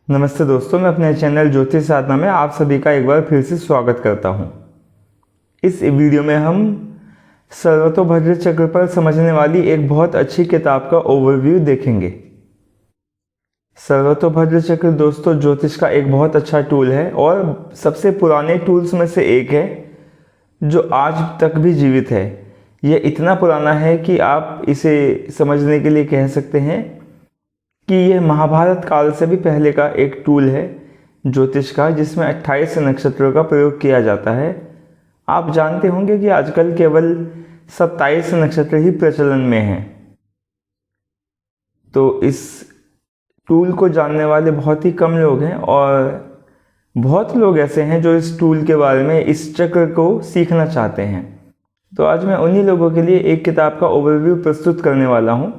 नमस्ते दोस्तों, मैं अपने चैनल ज्योतिष साधना में आप सभी का एक बार फिर से स्वागत करता हूं। इस वीडियो में हम सर्वतोभद्र चक्र पर समझने वाली एक बहुत अच्छी किताब का ओवरव्यू देखेंगे। सर्वतोभद्र चक्र दोस्तों ज्योतिष का एक बहुत अच्छा टूल है और सबसे पुराने टूल्स में से एक है जो आज तक भी जीवित है। यह इतना पुराना है कि आप इसे समझने के लिए कह सकते हैं कि यह महाभारत काल से भी पहले का एक टूल है ज्योतिष का, जिसमें 28 नक्षत्रों का प्रयोग किया जाता है। आप जानते होंगे कि आजकल केवल 27 नक्षत्र ही प्रचलन में हैं। तो इस टूल को जानने वाले बहुत ही कम लोग हैं और बहुत लोग ऐसे हैं जो इस टूल के बारे में, इस चक्र को सीखना चाहते हैं। तो आज मैं उन्हीं लोगों के लिए एक किताब का ओवरव्यू प्रस्तुत करने वाला हूँ।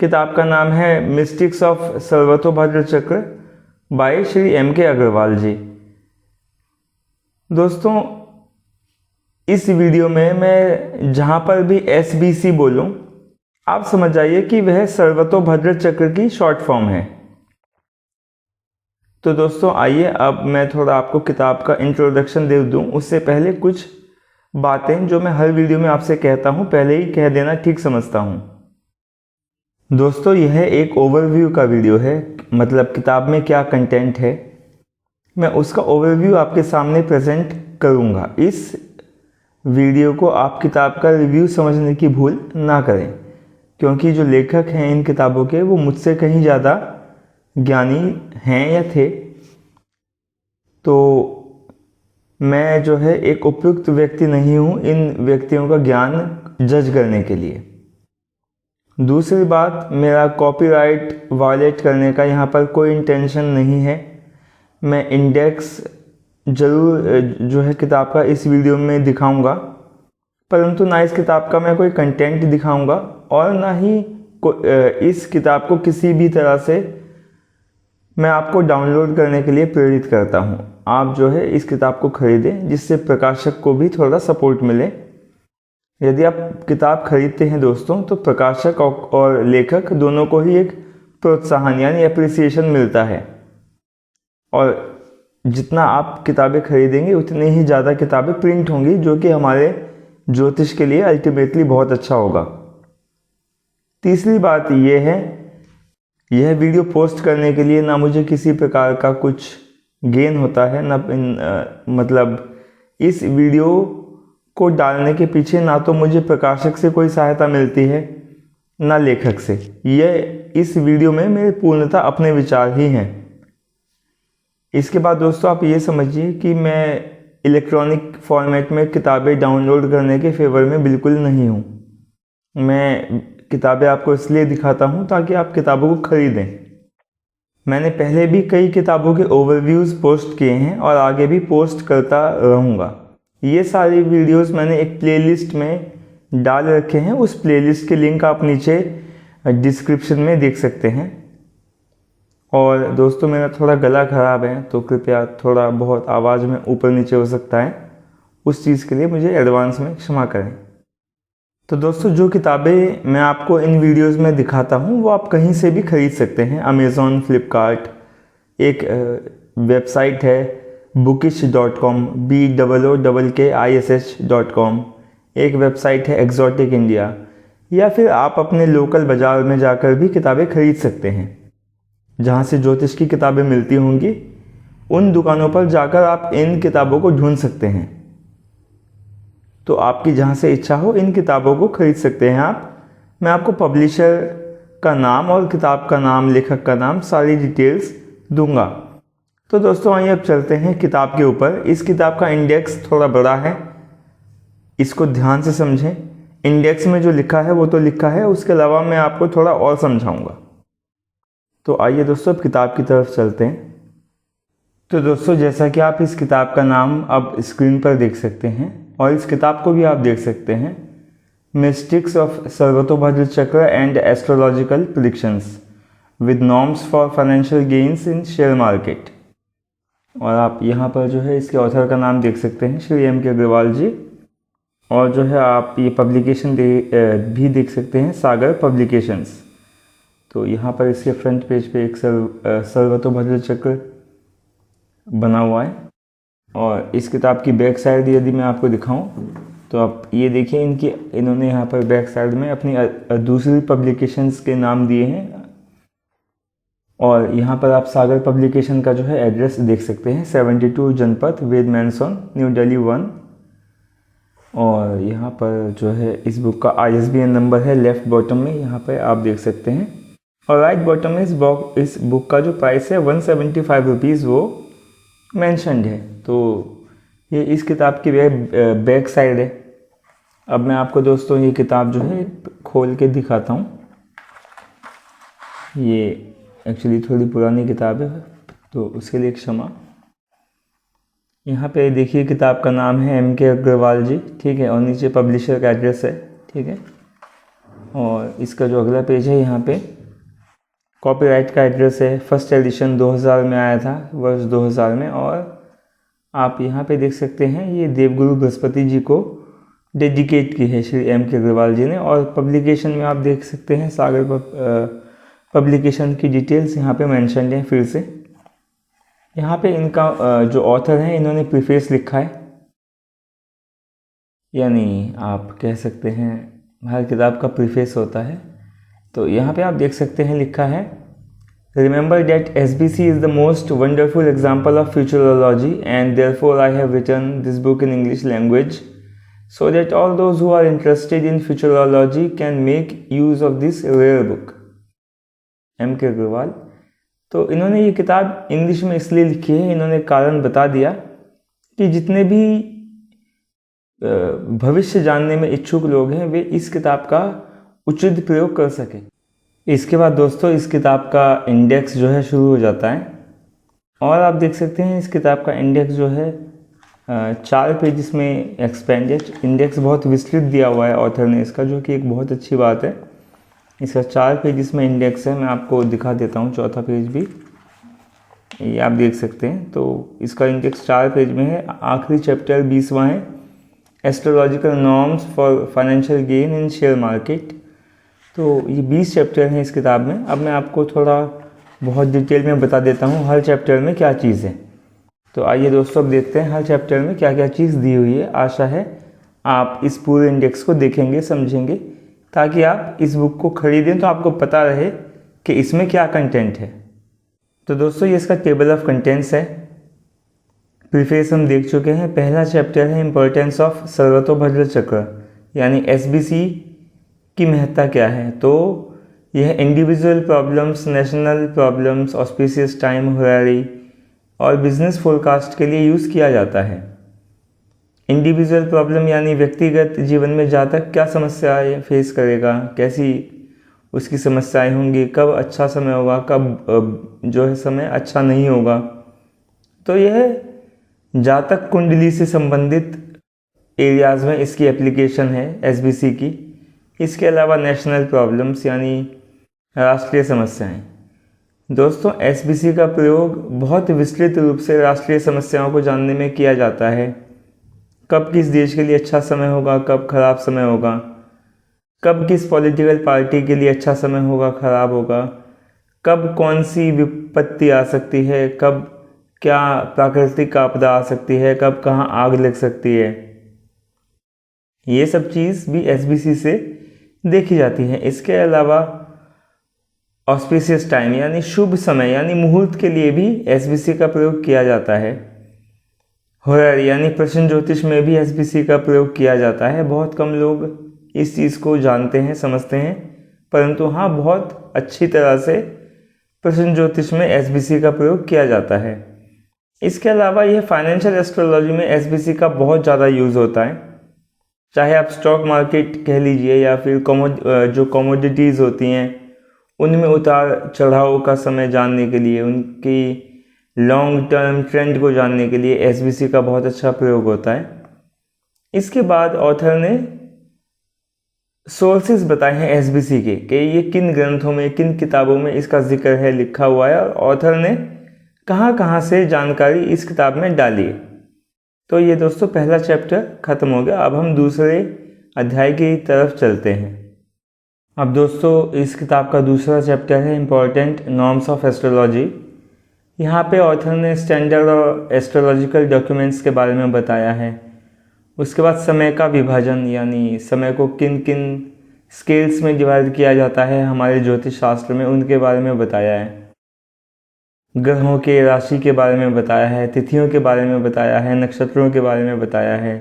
किताब का नाम है मिस्टिक्स ऑफ सर्वतोभद्र चक्र बाय श्री M.K. अग्रवाल जी। दोस्तों, इस वीडियो में मैं जहाँ पर भी SBC बोलूँ, आप समझ जाइए कि वह सर्वतोभद्र चक्र की शॉर्ट फॉर्म है। तो दोस्तों आइए अब मैं थोड़ा आपको किताब का इंट्रोडक्शन दे दूँ। उससे पहले कुछ बातें जो मैं हर वीडियो में आपसे कहता हूँ पहले ही कह देना ठीक समझता हूँ। दोस्तों यह एक ओवरव्यू का वीडियो है, मतलब किताब में क्या कंटेंट है मैं उसका ओवरव्यू आपके सामने प्रेजेंट करूँगा। इस वीडियो को आप किताब का रिव्यू समझने की भूल ना करें, क्योंकि जो लेखक हैं इन किताबों के वो मुझसे कहीं ज़्यादा ज्ञानी हैं या थे। तो मैं जो है एक उपयुक्त व्यक्ति नहीं हूँ इन व्यक्तियों का ज्ञान जज करने के लिए। दूसरी बात, मेरा कॉपीराइट वायलेट करने का यहाँ पर कोई इंटेंशन नहीं है। मैं इंडेक्स ज़रूर जो है किताब का इस वीडियो में दिखाऊंगा, परंतु ना इस किताब का मैं कोई कंटेंट दिखाऊंगा और ना ही इस किताब को किसी भी तरह से मैं आपको डाउनलोड करने के लिए प्रेरित करता हूँ। आप जो है इस किताब को खरीदें, जिससे प्रकाशक को भी थोड़ा सपोर्ट मिले। यदि आप किताब खरीदते हैं दोस्तों, तो प्रकाशक और लेखक दोनों को ही एक प्रोत्साहन यानी एप्रिसिएशन मिलता है, और जितना आप किताबें खरीदेंगे उतनी ही ज़्यादा किताबें प्रिंट होंगी, जो कि हमारे ज्योतिष के लिए अल्टीमेटली बहुत अच्छा होगा। तीसरी बात यह है, यह वीडियो पोस्ट करने के लिए ना मुझे किसी प्रकार का कुछ गेन होता है, मतलब इस वीडियो को डालने के पीछे ना तो मुझे प्रकाशक से कोई सहायता मिलती है ना लेखक से। यह इस वीडियो में मेरे पूर्णतः अपने विचार ही हैं। इसके बाद दोस्तों आप ये समझिए कि मैं इलेक्ट्रॉनिक फॉर्मेट में किताबें डाउनलोड करने के फेवर में बिल्कुल नहीं हूँ। मैं किताबें आपको इसलिए दिखाता हूँ ताकि आप किताबों को खरीदें। मैंने पहले भी कई किताबों के ओवरव्यूज़ पोस्ट किए हैं और आगे भी पोस्ट करता रहूँगा। ये सारी वीडियोस मैंने एक प्लेलिस्ट में डाल रखे हैं। उस प्लेलिस्ट के लिंक आप नीचे डिस्क्रिप्शन में देख सकते हैं। और दोस्तों मेरा थोड़ा गला ख़राब है, तो कृपया थोड़ा बहुत आवाज़ में ऊपर नीचे हो सकता है, उस चीज़ के लिए मुझे एडवांस में क्षमा करें। तो दोस्तों जो किताबें मैं आपको इन वीडियोस में दिखाता हूँ वो आप कहीं से भी ख़रीद सकते हैं। अमेज़ॉन, फ्लिपकार्ट, एक वेबसाइट है bookish.com, BOOKISH.com, एक वेबसाइट है एक्जोटिक इंडिया, या फिर आप अपने लोकल बाज़ार में जाकर भी किताबें खरीद सकते हैं। जहाँ से ज्योतिष की किताबें मिलती होंगी उन दुकानों पर जाकर आप इन किताबों को ढूंढ सकते हैं। तो आपकी जहाँ से इच्छा हो इन किताबों को खरीद सकते हैं आप। मैं आपको पब्लिशर का नाम और किताब का नाम, लेखक का नाम, सारी डिटेल्स दूंगा। तो दोस्तों आइए अब चलते हैं किताब के ऊपर। इस किताब का इंडेक्स थोड़ा बड़ा है, इसको ध्यान से समझें। इंडेक्स में जो लिखा है वो तो लिखा है, उसके अलावा मैं आपको थोड़ा और समझाऊंगा। तो आइए दोस्तों अब किताब की तरफ चलते हैं। तो दोस्तों जैसा कि आप इस किताब का नाम अब स्क्रीन पर देख सकते हैं और इस किताब को भी आप देख सकते हैं, मिस्टिक्स ऑफ सर्वतोभद्र चक्र and astrological predictions with norms for financial gains in share market. और आप यहाँ पर जो है इसके ऑथर का नाम देख सकते हैं, श्री M.K. अग्रवाल जी। और जो है आप ये पब्लिकेशन भी देख सकते हैं, सागर पब्लिकेशंस। तो यहाँ पर इसके फ्रंट पेज पे एक सर्वतोभद्र चक्र बना हुआ है। और इस किताब की बैक साइड यदि मैं आपको दिखाऊं तो आप ये देखिए, इन्होंने यहाँ पर बैक साइड में अपनी दूसरी पब्लिकेशंस के नाम दिए हैं। और यहाँ पर आप सागर पब्लिकेशन का जो है एड्रेस देख सकते हैं, 72 जनपथ वेद मैनसन, न्यू दिल्ली 1। और यहाँ पर जो है इस बुक का ISBN नंबर है लेफ्ट बॉटम में, यहाँ पर आप देख सकते हैं। और राइट बॉटम में इस बुक का जो प्राइस है 175 रुपीज़ वो मैंशनड है। तो ये इस किताब की बैक साइड है। अब मैं आपको दोस्तों ये किताब जो है खोल के दिखाता हूँ। ये एक्चुअली थोड़ी पुरानी किताब है तो उसके लिए क्षमा। यहाँ पे देखिए किताब का नाम है MK अग्रवाल जी, ठीक है, और नीचे पब्लिशर का एड्रेस है, ठीक है। और इसका जो अगला पेज है यहाँ पे कॉपीराइट का एड्रेस है। फर्स्ट एडिशन 2000 में आया था, वर्ष 2000 में। और आप यहाँ पे देख सकते हैं ये देवगुरु बृहस्पति जी को डेडिकेट की है श्री MK अग्रवाल जी ने। और पब्लिकेशन में आप देख सकते हैं सागर पब्लिकेशन की डिटेल्स यहाँ पे मेंशन है। फिर से यहाँ पे इनका जो ऑथर है इन्होंने प्रीफेस लिखा है, यानी आप कह सकते हैं हर किताब का प्रीफेस होता है। तो यहाँ पे आप देख सकते हैं लिखा है, remember that SBC is the most wonderful example of futurology and therefore I have written this book in English language so that all those who are interested in futurology can make use of this rare book। MK Agarwal. तो इन्होंने ये किताब English में इसलिए लिखी है, इन्होंने कारण बता दिया कि जितने भी भविष्य जानने में इच्छुक लोग हैं वे इस किताब का उचित प्रयोग कर सकें। इसके बाद दोस्तों इस किताब का इंडेक्स जो है शुरू हो जाता है। और आप देख सकते हैं इस किताब का इंडेक्स जो है 4 पेजेस में एक्सपेंडेड। इंडेक्स बहुत विस्तृत दिया हुआ है ऑथर ने इसका, जो कि एक बहुत अच्छी बात है। इसका 4 पेजेस में इंडेक्स है। मैं आपको दिखा देता हूँ चौथा पेज भी, ये आप देख सकते हैं। तो इसका इंडेक्स 4 पेज में है। आखिरी चैप्टर 20वां है, astrological norms for financial gain in share market. तो ये 20 चैप्टर हैं इस किताब में। अब मैं आपको थोड़ा बहुत डिटेल में बता देता हूँ हर चैप्टर में क्या चीज़ है। तो आइए दोस्तों अब देखते हैं हर चैप्टर में क्या क्या चीज़ दी हुई है। आशा है आप इस पूरे इंडेक्स को देखेंगे, समझेंगे, ताकि आप इस बुक को खरीदें तो आपको पता रहे कि इसमें क्या कंटेंट है। तो दोस्तों ये इसका टेबल ऑफ कंटेंट्स है। प्रीफेस हम देख चुके हैं। पहला चैप्टर है इम्पोर्टेंस ऑफ सर्वतोभद्र चक्र, यानी SBC की महत्ता क्या है। तो यह individual problems, national problems, auspicious time, horary और बिजनेस फोरकास्ट के लिए यूज़ किया जाता है। इंडिविजुअल प्रॉब्लम यानी व्यक्तिगत जीवन में जहाँ तक क्या समस्याएं फेस करेगा, कैसी उसकी समस्याएं होंगी, कब अच्छा समय होगा, कब जो है समय अच्छा नहीं होगा। तो यह जातक कुंडली से संबंधित एरियाज़ में इसकी एप्लीकेशन है SBC की। इसके अलावा नेशनल प्रॉब्लम्स यानी राष्ट्रीय समस्याएं। दोस्तों SBC का प्रयोग बहुत विस्तृत रूप से राष्ट्रीय समस्याओं को जानने में किया जाता है। कब किस देश के लिए अच्छा समय होगा, कब खराब समय होगा, कब किस पॉलिटिकल पार्टी के लिए अच्छा समय होगा, खराब होगा, कब कौन सी विपत्ति आ सकती है, कब क्या प्राकृतिक आपदा आ सकती है, कब कहाँ आग लग सकती है। ये सब चीज़ भी SBC से देखी जाती है। इसके अलावा ऑस्पिशियस टाइम यानी शुभ समय यानी मुहूर्त के लिए भी SBC का प्रयोग किया जाता है। होरारी यानी प्रश्न ज्योतिष में भी SBC का प्रयोग किया जाता है। बहुत कम लोग इस चीज़ को जानते हैं, समझते हैं, परंतु हाँ बहुत अच्छी तरह से प्रश्न ज्योतिष में SBC का प्रयोग किया जाता है। इसके अलावा यह फाइनेंशियल एस्ट्रोलॉजी में SBC का बहुत ज़्यादा यूज़ होता है। चाहे आप स्टॉक मार्केट कह लीजिए या फिर जो कमोडिटीज़ होती हैं उनमें उतार चढ़ाव का समय जानने के लिए, उनकी लॉन्ग टर्म ट्रेंड को जानने के लिए SBC का बहुत अच्छा प्रयोग होता है। इसके बाद ऑथर ने सोर्सेज बताए हैं SBC के कि ये किन ग्रंथों में, किन किताबों में इसका जिक्र है, लिखा हुआ है, और ऑथर ने कहाँ कहाँ से जानकारी इस किताब में डाली है। तो ये दोस्तों पहला चैप्टर ख़त्म हो गया। अब हम दूसरे अध्याय की तरफ चलते हैं। अब दोस्तों इस किताब का दूसरा चैप्टर है इम्पोर्टेंट नॉर्म्स ऑफ एस्ट्रोलॉजी। यहाँ पे ऑथर ने स्टैंडर्ड और एस्ट्रोलॉजिकल डॉक्यूमेंट्स के बारे में बताया है। उसके बाद समय का विभाजन, यानी समय को किन किन स्केल्स में डिवाइड किया जाता है हमारे ज्योतिष शास्त्र में, उनके बारे में बताया है। ग्रहों के राशि के बारे में बताया है, तिथियों के बारे में बताया है, नक्षत्रों के बारे में बताया है।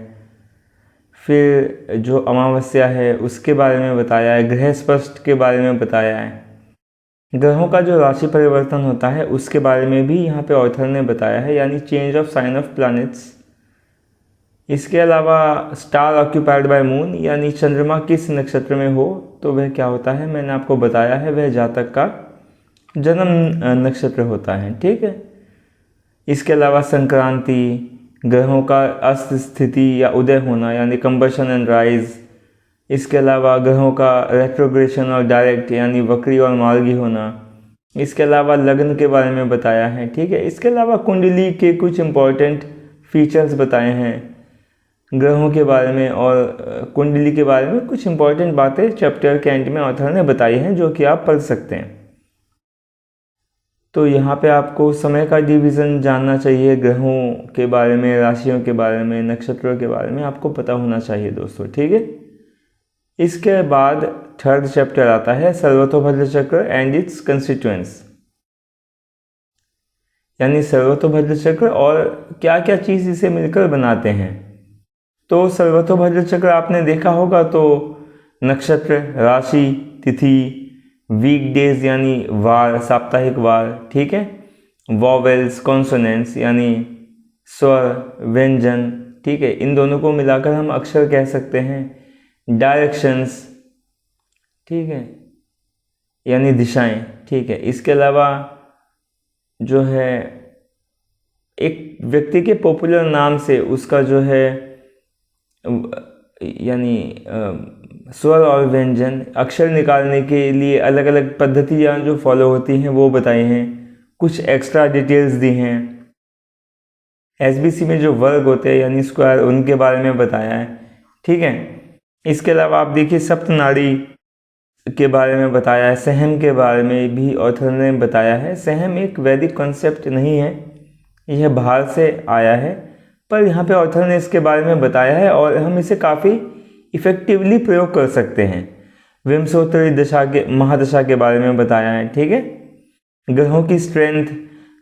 फिर जो अमावस्या है उसके बारे में बताया है, ग्रह स्पष्ट के बारे में बताया है। ग्रहों का जो राशि परिवर्तन होता है उसके बारे में भी यहाँ पे ऑथर ने बताया है, यानी change of sine of planets. इसके अलावा स्टार ऑक्यूपाइड बाय मून, यानी चंद्रमा किस नक्षत्र में हो तो वह क्या होता है, मैंने आपको बताया है, वह जातक का जन्म नक्षत्र होता है। ठीक है। इसके अलावा संक्रांति, ग्रहों का अस्त स्थिति या उदय होना, यानी कंबशन एंड राइज। इसके अलावा ग्रहों का रेट्रोग्रेशन और डायरेक्ट, यानी वक्री और मार्गी होना। इसके अलावा लग्न के बारे में बताया है। ठीक है। इसके अलावा कुंडली के कुछ इम्पोर्टेंट फीचर्स बताए हैं ग्रहों के बारे में, और कुंडली के बारे में कुछ इम्पोर्टेंट बातें चैप्टर के एंड में ऑथर ने बताई हैं, जो कि आप पढ़ सकते हैं। तो यहाँ पे आपको समय का डिवीज़न जानना चाहिए, ग्रहों के बारे में, राशियों के बारे में, नक्षत्रों के बारे में आपको पता होना चाहिए दोस्तों। ठीक है। इसके बाद थर्ड चैप्टर आता है सर्वतोभद्र चक्र एंड इट्स कंस्टिट्यूएंट्स, यानी सर्वतोभद्र चक्र और क्या क्या चीज़ इसे मिलकर बनाते हैं। तो सर्वतोभद्र चक्र आपने देखा होगा, तो नक्षत्र, राशि, तिथि, वीकडेज यानी वार, साप्ताहिक वार। ठीक है। वॉवेल्स, कॉन्सोनेंट्स यानी स्वर, व्यंजन। ठीक है। इन दोनों को मिलाकर हम अक्षर कह सकते हैं। डायरेक्शंस, ठीक है, यानी दिशाएं। ठीक है। इसके अलावा जो है एक व्यक्ति के पॉपुलर नाम से उसका जो है यानी स्वर और व्यंजन, अक्षर निकालने के लिए अलग अलग पद्धतियाँ जो फॉलो होती हैं वो बताई हैं। कुछ एक्स्ट्रा डिटेल्स दी हैं। एसबीसी में जो वर्ग होते हैं यानी स्क्वायर, उनके बारे में बताया है। ठीक है। इसके अलावा आप देखिए सप्तनाड़ी के बारे में बताया है। सहम के बारे में भी ऑथर ने बताया है। सहम एक वैदिक कॉन्सेप्ट नहीं है, यह बाहर से आया है, पर यहाँ पे ऑथर ने इसके बारे में बताया है और हम इसे काफ़ी इफ़ेक्टिवली प्रयोग कर सकते हैं। विंशोत्तरी दशा के महादशा के बारे में बताया है। ठीक है। ग्रहों की स्ट्रेंथ,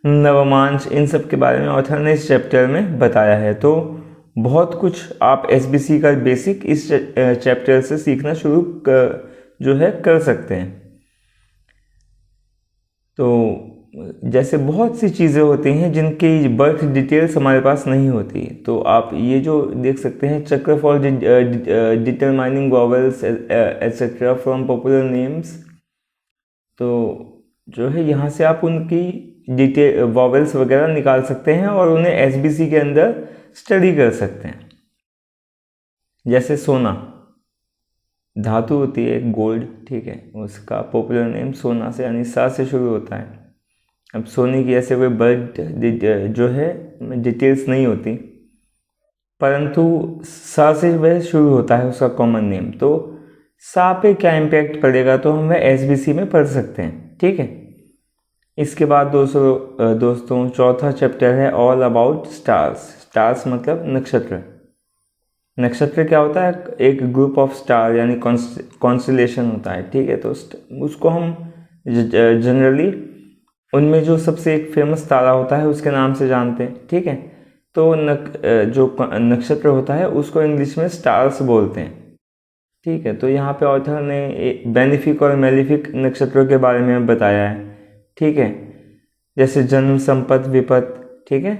नवमांश, इन सब के बारे में ऑथर ने इस चैप्टर में बताया है। तो बहुत कुछ आप एसबीसी का बेसिक इस चैप्टर से सीखना शुरू कर सकते हैं। तो जैसे बहुत सी चीज़ें होती हैं जिनकी बर्थ डिटेल्स हमारे पास नहीं होती, तो आप ये जो देख सकते हैं, चक्र for determining vowels etcetera from popular names, तो जो है यहाँ से आप उनकी डिटेल वॉवेल्स वगैरह निकाल सकते हैं और उन्हें एसबीसी के अंदर स्टडी कर सकते हैं। जैसे सोना धातु होती है गोल्ड, ठीक है, उसका पॉपुलर नेम सोना से यानी सा से शुरू होता है। अब सोने की ऐसे कोई बर्थ जो है डिटेल्स नहीं होती, परंतु सा से वह शुरू होता है उसका कॉमन नेम। तो सा पे क्या इम्पैक्ट पड़ेगा तो हम वह एसबीसी में पढ़ सकते हैं। ठीक है। इसके बाद दोस्तों चौथा चैप्टर है ऑल अबाउट स्टार्स। स्टार्स मतलब नक्षत्र। नक्षत्र क्या होता है? एक ग्रुप ऑफ स्टार यानी कॉन्स्टेलेशन होता है। ठीक है। तो उसको हम जनरली उनमें जो सबसे एक फेमस तारा होता है उसके नाम से जानते हैं। ठीक है। तो जो नक्षत्र होता है उसको इंग्लिश में स्टार्स बोलते हैं। ठीक है। तो यहाँ पे ऑथर ने बेनिफिक और मेलिफिक नक्षत्रों के बारे में बताया है। ठीक है। जैसे जन्म, संपत्ति, विपत्ति, ठीक है,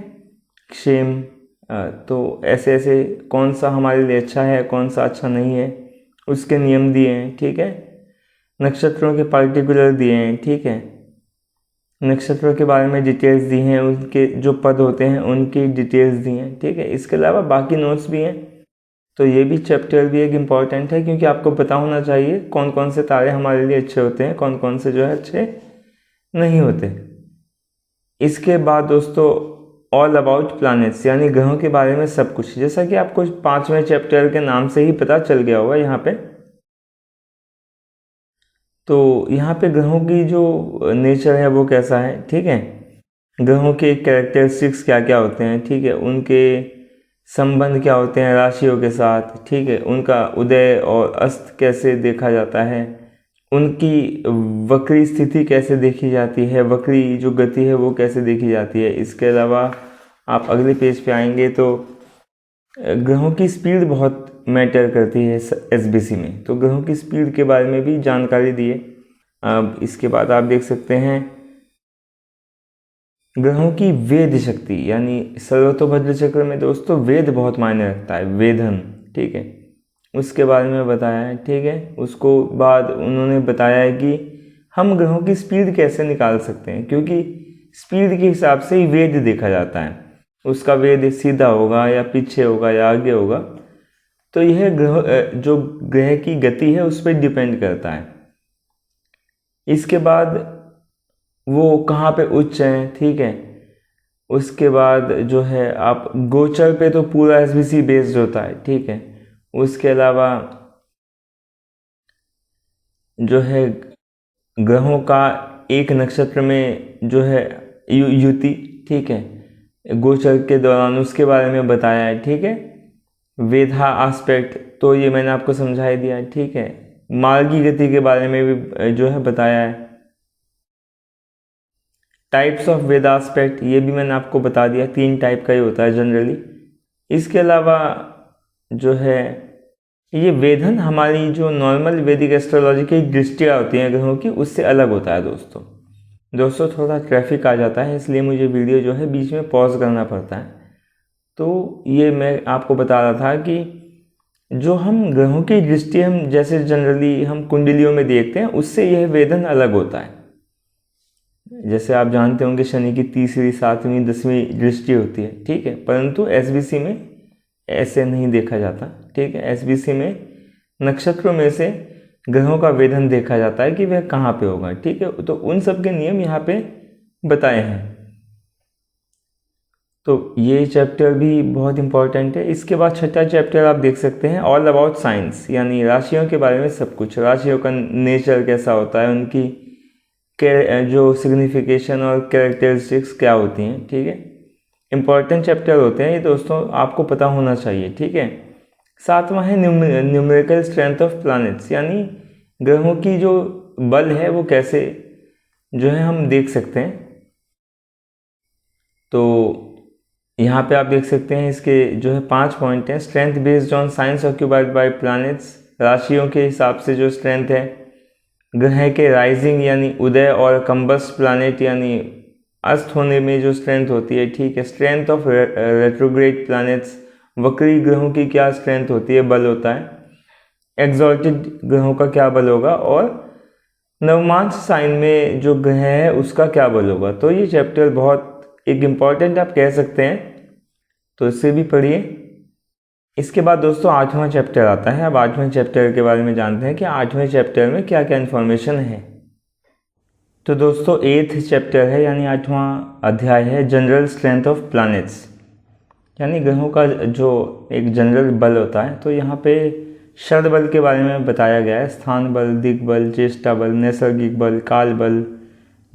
क्षेम, तो ऐसे ऐसे कौन सा हमारे लिए अच्छा है, कौन सा अच्छा नहीं है, उसके नियम दिए हैं। ठीक है। नक्षत्रों के पार्टिकुलर दिए हैं। ठीक है। नक्षत्रों के बारे में डिटेल्स दी हैं, उनके जो पद होते हैं उनकी डिटेल्स दी हैं। ठीक है। इसके अलावा बाकी नोट्स भी हैं। तो ये भी चैप्टर भी एक इम्पॉर्टेंट है, क्योंकि आपको पता होना चाहिए कौन कौन से तारे हमारे लिए अच्छे होते हैं, कौन कौन से जो है अच्छे नहीं होते। इसके बाद दोस्तों ऑल अबाउट प्लैनेट्स यानी ग्रहों के बारे में सब कुछ, जैसा कि आपको 5वें चैप्टर के नाम से ही पता चल गया होगा यहाँ पे। तो यहाँ पे ग्रहों की जो नेचर है वो कैसा है, ठीक है, ग्रहों के कैरेक्टरिस्टिक्स क्या क्या होते हैं, ठीक है, उनके संबंध क्या होते हैं राशियों के साथ, ठीक है, उनका उदय और अस्त कैसे देखा जाता है, उनकी वक्री स्थिति कैसे देखी जाती है, वक्री जो गति है वो कैसे देखी जाती है। इसके अलावा आप अगले पेज पे आएंगे तो ग्रहों की स्पीड बहुत मैटर करती है एसबीसी में, तो ग्रहों की स्पीड के बारे में भी जानकारी दी है। अब इसके बाद आप देख सकते हैं ग्रहों की वेद शक्ति, यानी सर्वतोभद्र चक्र में दोस्तों वेद बहुत मायने रखता है, वेधन, ठीक है, उसके बारे में बताया है, ठीक है। उसको बाद उन्होंने बताया है कि हम ग्रहों की स्पीड कैसे निकाल सकते हैं, क्योंकि स्पीड के हिसाब से ही वेद देखा जाता है, उसका वेद सीधा होगा या पीछे होगा या आगे होगा, तो यह ग्रह जो ग्रह की गति है उस पर डिपेंड करता है। इसके बाद वो कहाँ पे उच्च हैं, ठीक है, उसके बाद जो है आप गोचर पे तो पूरा एसबीसी बेस्ड होता है, ठीक है। उसके अलावा जो है ग्रहों का एक नक्षत्र में जो है युति, ठीक है, गोचर के दौरान उसके बारे में बताया है, ठीक है। वेधा एस्पेक्ट तो ये मैंने आपको समझा ही दिया है, ठीक है। मार्गी गति के बारे में भी जो है बताया है। टाइप्स ऑफ वेदा एस्पेक्ट ये भी मैंने आपको बता दिया, 3 टाइप का ही होता है जनरली। इसके अलावा जो है ये वेधन हमारी जो नॉर्मल वैदिक एस्ट्रोलॉजी की दृष्टियाँ होती हैं ग्रहों की, उससे अलग होता है दोस्तों थोड़ा ट्रैफिक आ जाता है, इसलिए मुझे वीडियो जो है बीच में पॉज करना पड़ता है। तो ये मैं आपको बता रहा था कि जो हम ग्रहों की दृष्टि हम जैसे जनरली हम कुंडलियों में देखते हैं, उससे यह वेधन अलग होता है। जैसे आप जानते होंगे शनि की 3वीं 7वीं 10वीं दृष्टि होती है, ठीक है, परंतु एसबीसी में ऐसे नहीं देखा जाता, ठीक है। एसबीसी में नक्षत्रों में से ग्रहों का वेधन देखा जाता है कि वह कहाँ पे होगा, ठीक है। तो उन सब के नियम यहाँ पे बताए हैं। तो ये चैप्टर भी बहुत इंपॉर्टेंट है। इसके बाद 6ठा चैप्टर आप देख सकते हैं ऑल अबाउट साइंस, यानी राशियों के बारे में सब कुछ, राशियों का नेचर कैसा होता है, उनकी जो सिग्निफिकेशन और कैरेक्टरिस्टिक्स क्या होती हैं, ठीक है। इंपॉर्टेंट चैप्टर होते हैं ये दोस्तों, आपको पता होना चाहिए, ठीक है। 7वां है न्यूमेरिकल स्ट्रेंथ ऑफ प्लैनेट्स, यानी ग्रहों की जो बल है वो कैसे जो है हम देख सकते हैं। तो यहाँ पे आप देख सकते हैं इसके जो है 5 पॉइंट हैं। Strength based on science occupied by planets, राशियों के हिसाब से जो स्ट्रेंथ है। ग्रह के राइजिंग यानी उदय और कंबस्ट प्लैनेट यानी अस्त होने में जो स्ट्रेंथ होती है, ठीक है। स्ट्रेंथ ऑफ रेट्रोग्रेड प्लैनेट्स, वक्री ग्रहों की क्या स्ट्रेंथ होती है, बल होता है। एक्सॉल्टेड ग्रहों का क्या बल होगा, और नवमांश साइन में जो ग्रह है उसका क्या बल होगा। तो ये चैप्टर बहुत एक इम्पॉर्टेंट आप कह सकते हैं, तो इससे भी पढ़िए। इसके बाद दोस्तों 8वां चैप्टर आता है। अब 8वें चैप्टर के बारे में जानते हैं कि 8वें चैप्टर में क्या क्या इन्फॉर्मेशन है। तो दोस्तों 8th चैप्टर है, यानी 8वां अध्याय है जनरल स्ट्रेंथ ऑफ प्लैनेट्स, यानी ग्रहों का जो एक जनरल बल होता है। तो यहाँ पे शरद बल के बारे में बताया गया है, स्थान बल, दिग्बल, चेष्टा बल, नैसर्गिक बल, काल बल,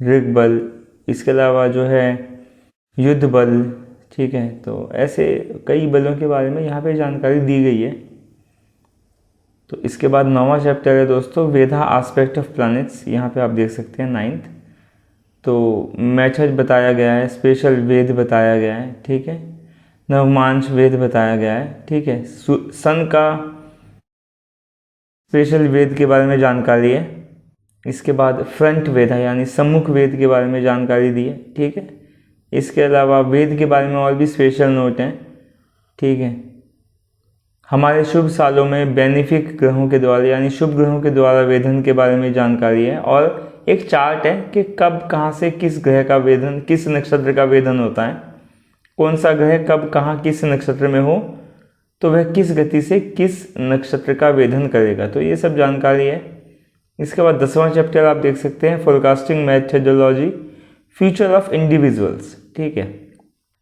ऋग बल, इसके अलावा जो है युद्ध बल, ठीक है। तो ऐसे कई बलों के बारे में यहाँ पे जानकारी दी गई है। तो इसके बाद 9वां चैप्टर है दोस्तों वेधा एस्पेक्ट ऑफ प्लैनेट्स, यहाँ पे आप देख सकते हैं 9th। तो मेथड बताया गया है, स्पेशल वेद बताया गया है, ठीक है। नवमांश वेद बताया गया है, ठीक है। सन का स्पेशल वेद के बारे में जानकारी है। इसके बाद फ्रंट वेद है, यानी सम्मुख वेद के बारे में जानकारी दी है, ठीक है। इसके अलावा वेद के बारे में और भी स्पेशल नोट हैं, ठीक है। हमारे शुभ सालों में बेनिफिक ग्रहों के द्वारा यानी शुभ ग्रहों के द्वारा वेधन के बारे में जानकारी है, और एक चार्ट है कि कब कहाँ से किस ग्रह का वेधन, किस नक्षत्र का वेधन होता है, कौन सा ग्रह कब कहाँ किस नक्षत्र में हो तो वह किस गति से किस नक्षत्र का वेधन करेगा। तो ये सब जानकारी है। इसके बाद 10वां चैप्टर आप देख सकते हैं forecasting methodology future of individuals, ठीक है।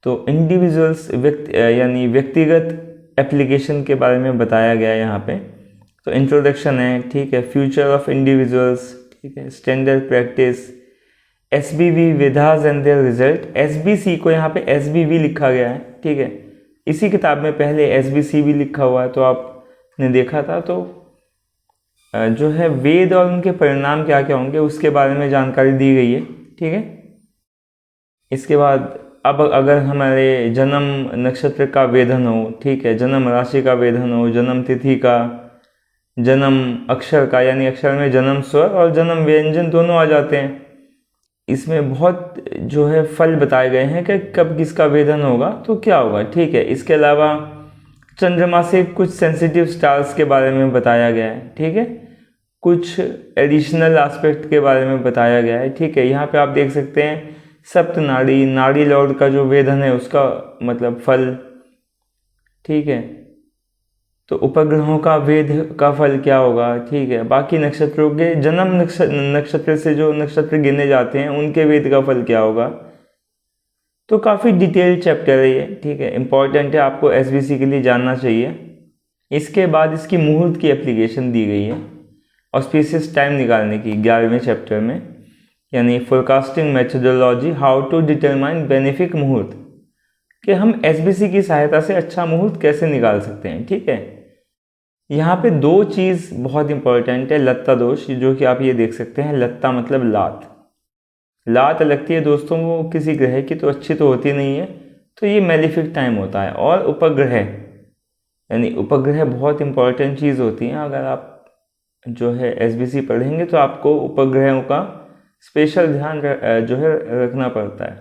तो इंडिविजुअल्स यानी व्यक्तिगत एप्लीकेशन के बारे में बताया गया है यहाँ पे। तो इंट्रोडक्शन है, ठीक है। फ्यूचर ऑफ इंडिविजुअल्स, ठीक है, स्टैंडर्ड प्रैक्टिस, SBV विधास एंड देयर रिजल्ट। SBC को यहाँ पे SBV लिखा गया है, ठीक है, इसी किताब में पहले SBC भी लिखा हुआ है, तो आपने देखा था। तो जो है वेद और उनके परिणाम क्या क्या होंगे उसके बारे में जानकारी दी गई है, ठीक है। इसके बाद अब अगर हमारे जन्म नक्षत्र का वेधन हो, ठीक है, जन्म राशि का वेधन हो, जन्म तिथि का, जन्म अक्षर का, यानी अक्षर में जन्म स्वर और जन्म व्यंजन दोनों आ जाते हैं। इसमें बहुत जो है फल बताए गए हैं कि कब किसका वेधन होगा तो क्या होगा, ठीक है। इसके अलावा चंद्रमा से कुछ सेंसिटिव स्टार्स के बारे में बताया गया है, ठीक है, कुछ एडिशनल एस्पेक्ट के बारे में बताया गया है, ठीक है। यहाँ पे आप देख सकते हैं सप्त नाड़ी, नाड़ी लॉर्ड का जो वेधन है उसका मतलब फल, ठीक है। तो उपग्रहों का वेध का फल क्या होगा, ठीक है। बाकी नक्षत्रों के जन्म नक्षत्र से जो नक्षत्र गिने जाते हैं उनके वेद का फल क्या होगा। तो काफ़ी डिटेल्ड चैप्टर है ये, ठीक है, इंपॉर्टेंट है, आपको SBC के लिए जानना चाहिए। इसके बाद इसकी मुहूर्त की एप्लीकेशन दी गई है, ऑस्पिशियस टाइम निकालने की 11वें चैप्टर में, यानी forecasting methodology, how to determine benefic muhurat, कि हम SBC की सहायता से अच्छा मुहूर्त कैसे निकाल सकते हैं, ठीक है। यहाँ पे दो चीज़ बहुत इंपॉर्टेंट है, लत्ता दोष, जो कि आप ये देख सकते हैं, लत्ता मतलब लात, लात लगती है दोस्तों वो किसी ग्रह की तो अच्छी तो होती नहीं है, तो ये मेलिफिक टाइम होता है। और उपग्रह, यानी उपग्रह बहुत इंपॉर्टेंट चीज़ होती है, अगर आप जो है SBC पढ़ेंगे तो आपको उपग्रहों का स्पेशल ध्यान जो है रखना पड़ता है।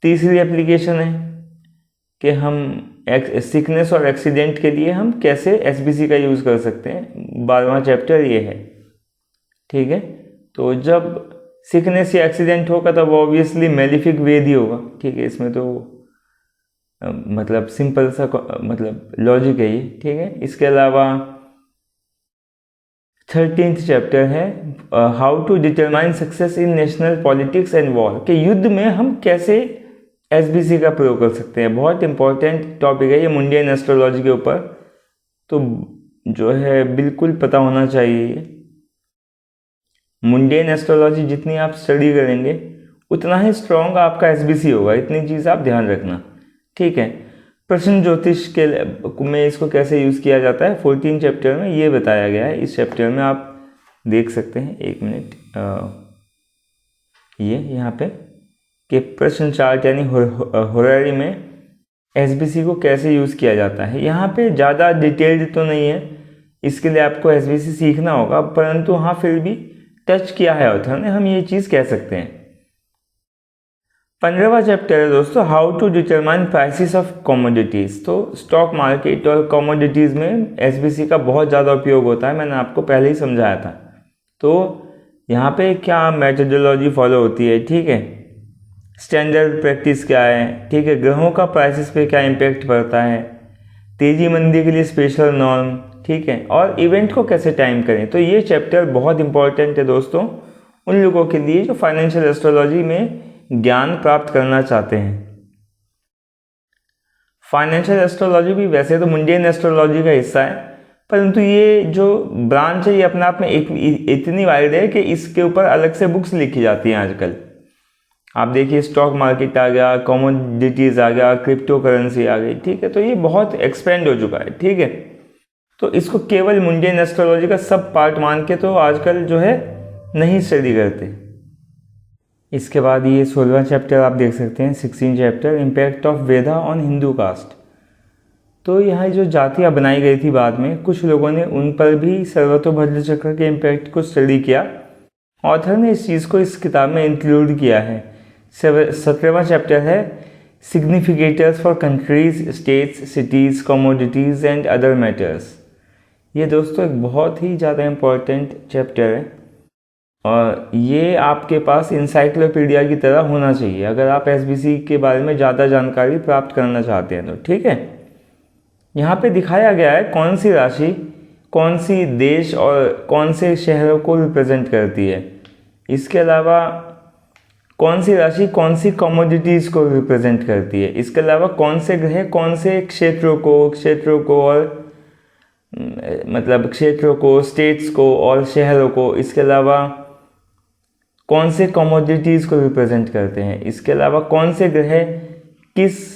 तीसरी एप्लीकेशन है कि हम सिकनेस और एक्सीडेंट के लिए हम कैसे SBC का यूज़ कर सकते हैं, 12वां चैप्टर ये है, ठीक है। तो जब सिकनेस या एक्सीडेंट होगा तब ऑब्वियसली मेलिफिक वेद ही होगा, ठीक है, इसमें तो मतलब सिंपल सा मतलब लॉजिक है ये, ठीक है। इसके अलावा 13th चैप्टर है how to determine success in national politics and war, कि युद्ध में हम कैसे SBC का प्रयोग कर सकते हैं। बहुत इंपॉर्टेंट टॉपिक है ये मुंडियन एस्ट्रोलॉजी के ऊपर, तो जो है बिल्कुल पता होना चाहिए ये। मुंडियन एस्ट्रोलॉजी जितनी आप स्टडी करेंगे उतना ही स्ट्रॉन्ग आपका SBC होगा, इतनी चीज़ आप ध्यान रखना, ठीक है। प्रश्न ज्योतिष के में इसको कैसे यूज़ किया जाता है 14 चैप्टर में ये बताया गया है। इस चैप्टर में आप देख सकते हैं, एक मिनट, ये यहाँ पे कि प्रश्न चार्ट यानी होरारी में SBC को कैसे यूज़ किया जाता है। यहाँ पे ज़्यादा डिटेल्ड तो नहीं है, इसके लिए आपको SBC सीखना होगा, परंतु हाँ फिर भी टच किया है ऑथर ने, हम ये चीज़ कह सकते हैं। 15वां चैप्टर है दोस्तों, how to determine prices of commodities. तो स्टॉक मार्केट और कमोडिटीज़ में SBC का बहुत ज़्यादा उपयोग होता है, मैंने आपको पहले ही समझाया था। तो यहाँ पे क्या मेथोडोलॉजी फॉलो होती है, ठीक है, स्टैंडर्ड प्रैक्टिस क्या है, ठीक है, ग्रहों का प्राइसेस पे क्या इम्पैक्ट पड़ता है, तेजी मंदी के लिए स्पेशल नॉर्म, ठीक है, और इवेंट को कैसे टाइम करें। तो ये चैप्टर बहुत इंपॉर्टेंट है दोस्तों उन लोगों के लिए जो फाइनेंशियल एस्ट्रोलॉजी में ज्ञान प्राप्त करना चाहते हैं। फाइनेंशियल एस्ट्रोलॉजी भी वैसे तो मुंडियन एस्ट्रोलॉजी का हिस्सा है, परंतु ये जो ब्रांच है ये अपने आप में इतनी वाइड है कि इसके ऊपर अलग से बुक्स लिखी जाती हैं आजकल। आप देखिए स्टॉक मार्केट आ गया, कमोडिटीज़ आ गया, क्रिप्टो करेंसी आ गई, ठीक है, तो ये बहुत एक्सपेंड हो चुका है, ठीक है। तो इसको केवल मुंडियन एस्ट्रोलॉजी का सब पार्ट मान के तो आजकल जो है नहीं स्टडी करते। इसके बाद ये 16वां चैप्टर आप देख सकते हैं, 16 chapter, impact of Veda on Hindu caste. तो यहाँ जो जातियाँ बनाई गई थी बाद में, कुछ लोगों ने उन पर भी सर्वतोभद्र चक्र के इम्पैक्ट को स्टडी किया। ऑथर ने इस चीज़ को इस किताब में इंक्लूड किया है। 17वां चैप्टर है significators for countries, states, cities, commodities and other matters. ये दोस्तों एक बहुत ही ज़्यादा इम्पोर्टेंट चैप्टर है और ये आपके पास इंसाइक्लोपीडिया की तरह होना चाहिए अगर आप SBC के बारे में ज़्यादा जानकारी प्राप्त करना चाहते हैं तो, ठीक है। यहाँ पे दिखाया गया है कौन सी राशि कौन सी देश और कौन से शहरों को रिप्रेजेंट करती है। इसके अलावा कौन सी राशि कौन सी कमोडिटीज़ को रिप्रेजेंट करती है। इसके अलावा कौन से ग्रह कौन से क्षेत्रों को और मतलब क्षेत्रों को, स्टेट्स को और शहरों को। इसके अलावा कौन से कमोडिटीज़ को रिप्रेजेंट करते हैं। इसके अलावा कौन से ग्रह किस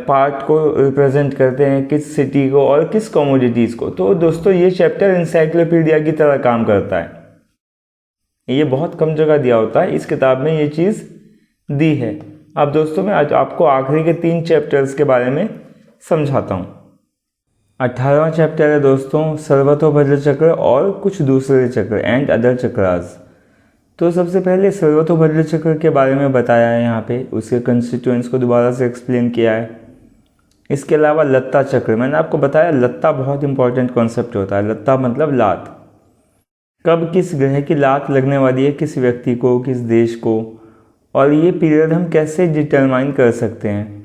पार्ट को रिप्रेजेंट करते हैं, किस सिटी को और किस कमोडिटीज़ को। तो दोस्तों ये चैप्टर इंसाइक्लोपीडिया की तरह काम करता है। ये बहुत कम जगह दिया होता है, इस किताब में ये चीज़ दी है। अब दोस्तों मैं आज आपको आखिरी के 3 चैप्टर्स के बारे में समझाता हूँ। 18वां चैप्टर है दोस्तों सर्वतोभद्र चक्र और कुछ दूसरे चक्र एंड अदर चक्रास। तो सबसे पहले सर्वतोभद्र चक्र के बारे में बताया है यहाँ पे, उसके कंस्टिट्यूएंट्स को दोबारा से एक्सप्लेन किया है। इसके अलावा लत्ता चक्र, मैंने आपको बताया लत्ता बहुत इंपॉर्टेंट कॉन्सेप्ट होता है। लत्ता मतलब लात, कब किस ग्रह की लात लगने वाली है किस व्यक्ति को, किस देश को, और ये पीरियड हम कैसे डिटरमाइन कर सकते हैं।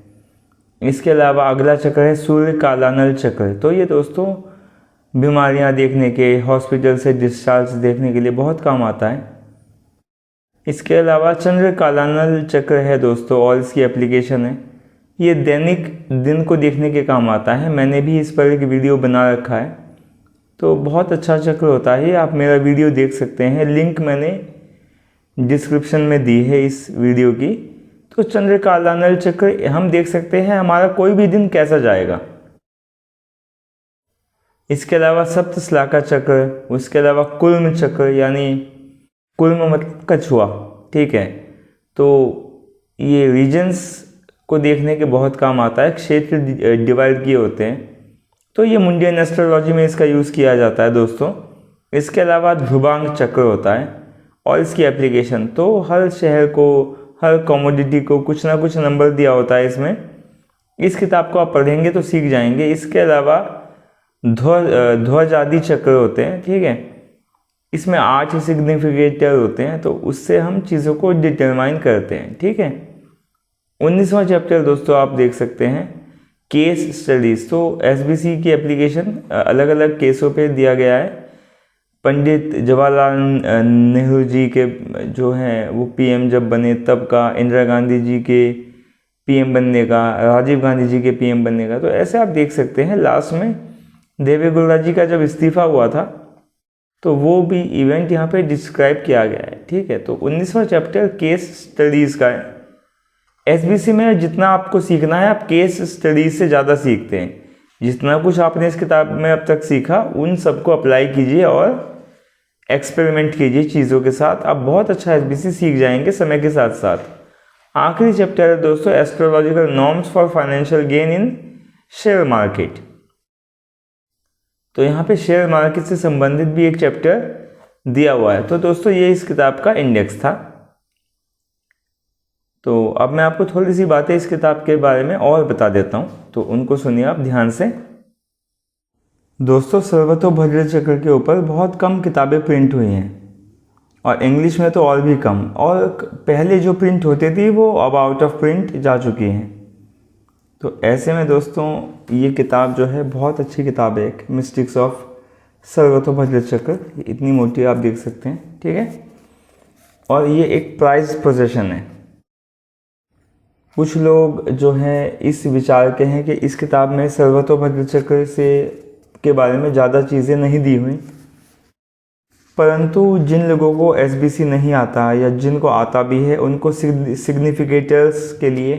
इसके अलावा अगला चक्र है सूर्य कालानल चक्र। तो ये दोस्तों बीमारियां देखने के, हॉस्पिटल से डिस्चार्ज देखने के लिए बहुत काम आता है। इसके अलावा चंद्र कालानल चक्र है दोस्तों और इसकी एप्लीकेशन है, ये दैनिक दिन को देखने के काम आता है। मैंने भी इस पर एक वीडियो बना रखा है, तो बहुत अच्छा चक्र होता है। आप मेरा वीडियो देख सकते हैं, लिंक मैंने डिस्क्रिप्शन में दी है इस वीडियो की। तो चंद्र कालानल चक्र हम देख सकते हैं हमारा कोई भी दिन कैसा जाएगा। इसके अलावा सप्तश्लाका चक्र, उसके अलावा कुल्म चक्र, यानी कुल्म मतलब कछुआ, ठीक है। तो ये रीजन्स को देखने के बहुत काम आता है, क्षेत्र डिवाइड किए होते हैं। तो ये मुंडियन एस्ट्रोलॉजी में इसका यूज़ किया जाता है दोस्तों। इसके अलावा ध्रुवांक चक्र होता है और इसकी एप्लीकेशन, तो हर शहर को, हर कमोडिटी को कुछ ना कुछ नंबर दिया होता है इसमें। इस किताब को आप पढ़ेंगे तो सीख जाएंगे। इसके अलावा ध्वज आदि चक्र होते हैं, ठीक है। इसमें 8 सिग्निफिकेटर होते हैं, तो उससे हम चीज़ों को डिटरमाइन करते हैं, ठीक है। 19वां चैप्टर दोस्तों आप देख सकते हैं केस स्टडीज़। तो एसबीसी की एप्लीकेशन अलग अलग केसों पे दिया गया है। पंडित जवाहरलाल नेहरू जी के जो हैं वो पीएम जब बने तब का, इंदिरा गांधी जी के पीएम बनने का, राजीव गांधी जी के पीएम बनने का। तो ऐसे आप देख सकते हैं। लास्ट में देवेगौड़ा जी का जब इस्तीफा हुआ था तो वो भी इवेंट यहाँ पे डिस्क्राइब किया गया है, ठीक है। तो 19वां चैप्टर केस स्टडीज़ का है। एसबीसी में जितना आपको सीखना है आप केस स्टडीज़ से ज़्यादा सीखते हैं। जितना कुछ आपने इस किताब में अब तक सीखा उन सबको अप्लाई कीजिए और एक्सपेरिमेंट कीजिए चीज़ों के साथ। आप बहुत अच्छा एसबीसी सीख जाएंगे समय के साथ साथ। आखिरी चैप्टर है दोस्तों astrological norms for financial gain in share market. तो यहाँ पे शेयर मार्केट से संबंधित भी एक चैप्टर दिया हुआ है। तो दोस्तों ये इस किताब का इंडेक्स था। तो अब मैं आपको थोड़ी सी बातें इस किताब के बारे में और बता देता हूँ, तो उनको सुनिए आप ध्यान से। दोस्तों सर्वतोभद्र चक्र के ऊपर बहुत कम किताबें प्रिंट हुई हैं और इंग्लिश में तो और भी कम, और पहले जो प्रिंट होती थी वो अब आउट ऑफ प्रिंट जा चुकी हैं। तो ऐसे में दोस्तों ये किताब जो है बहुत अच्छी किताब है, एक मिस्टिक्स ऑफ सर्वतोभद्र चक्र। इतनी मोटी आप देख सकते हैं, ठीक है। और ये एक प्राइज पोजीशन है। कुछ लोग जो हैं इस विचार के हैं कि इस किताब में सर्वतोभद्र चक्र से के बारे में ज़्यादा चीज़ें नहीं दी हुई, परंतु जिन लोगों को एसबीसी नहीं आता या जिनको आता भी है उनको सिग्निफिकेटर्स के लिए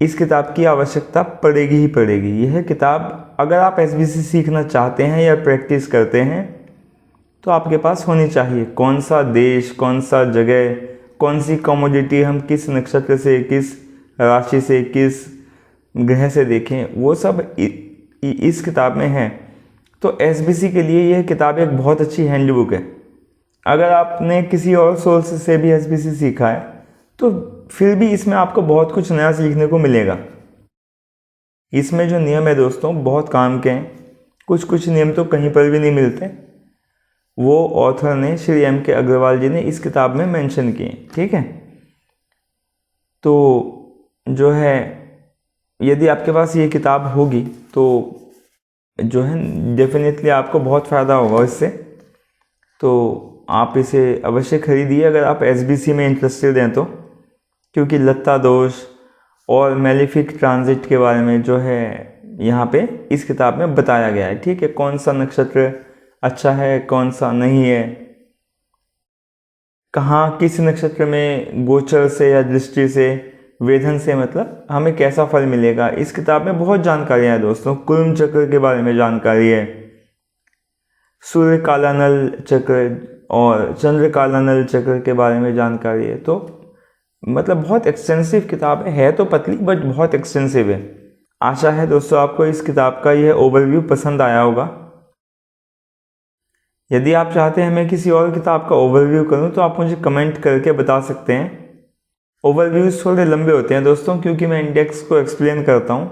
इस किताब की आवश्यकता पड़ेगी ही पड़ेगी। यह किताब अगर आप एसबीसी सीखना चाहते हैं या प्रैक्टिस करते हैं तो आपके पास होनी चाहिए। कौन सा देश, कौन सा जगह, कौन सी कमोडिटी हम किस नक्षत्र से, किस राशि से, किस ग्रह से देखें, वो सब इस किताब में है। तो एसबीसी के लिए यह किताब एक बहुत अच्छी हैंडबुक है। अगर आपने किसी और सोर्स से भी एसबीसी सीखा है तो फिर भी इसमें आपको बहुत कुछ नया सीखने को मिलेगा। इसमें जो नियम है दोस्तों बहुत काम के हैं। कुछ कुछ नियम तो कहीं पर भी नहीं मिलते, वो ऑथर ने श्री एम के अग्रवाल जी ने इस किताब में मेंशन किए, ठीक है। तो जो है यदि आपके पास ये किताब होगी तो जो है डेफिनेटली आपको बहुत फ़ायदा होगा इससे। तो आप इसे अवश्य खरीदिए अगर आप एसबीसी में इंटरेस्टेड हैं तो, क्योंकि लत्ता दोष और मेलिफिक ट्रांजिट के बारे में जो है यहाँ पे इस किताब में बताया गया है। ठीक है, कौन सा नक्षत्र अच्छा है, कौन सा नहीं है, कहाँ किस नक्षत्र में गोचर से या दृष्टि से, वेधन से मतलब हमें कैसा फल मिलेगा। इस किताब में बहुत जानकारियाँ हैं दोस्तों। कुर्म चक्र के बारे में जानकारी है, सूर्य कालानल चक्र और चंद्र कालानल चक्र के बारे में जानकारी है। तो मतलब बहुत एक्सटेंसिव किताब है तो पतली बट बहुत एक्सटेंसिव है। आशा है दोस्तों आपको इस किताब का यह ओवरव्यू पसंद आया होगा। यदि आप चाहते हैं मैं किसी और किताब का ओवरव्यू करूं तो आप मुझे कमेंट करके बता सकते हैं। ओवरव्यूज थोड़े लंबे होते हैं दोस्तों, क्योंकि मैं इंडेक्स को एक्सप्लेन करता हूं,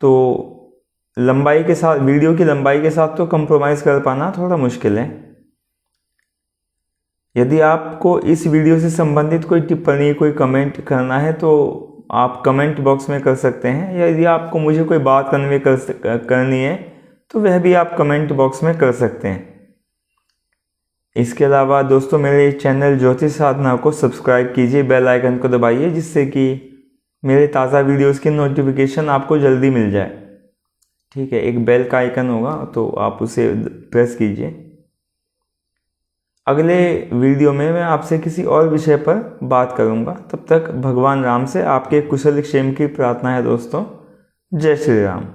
तो लंबाई के साथ, वीडियो की लंबाई के साथ तो कंप्रोमाइज़ कर पाना थोड़ा मुश्किल है। यदि आपको इस वीडियो से संबंधित कोई टिप्पणी, कोई कमेंट करना है तो आप कमेंट बॉक्स में कर सकते हैं, या यदि आपको मुझे कोई बात कन्वे करनी है तो वह भी आप कमेंट बॉक्स में कर सकते हैं। इसके अलावा दोस्तों मेरे चैनल ज्योतिष साधना को सब्सक्राइब कीजिए, बेल आइकन को दबाइए, जिससे कि मेरे ताज़ा वीडियोस की नोटिफिकेशन आपको जल्दी मिल जाए। ठीक है, एक बेल का आइकन होगा तो आप उसे प्रेस कीजिए। अगले वीडियो में मैं आपसे किसी और विषय पर बात करूंगा। तब तक भगवान राम से आपके कुशल क्षेम की प्रार्थना है दोस्तों। जय श्री राम।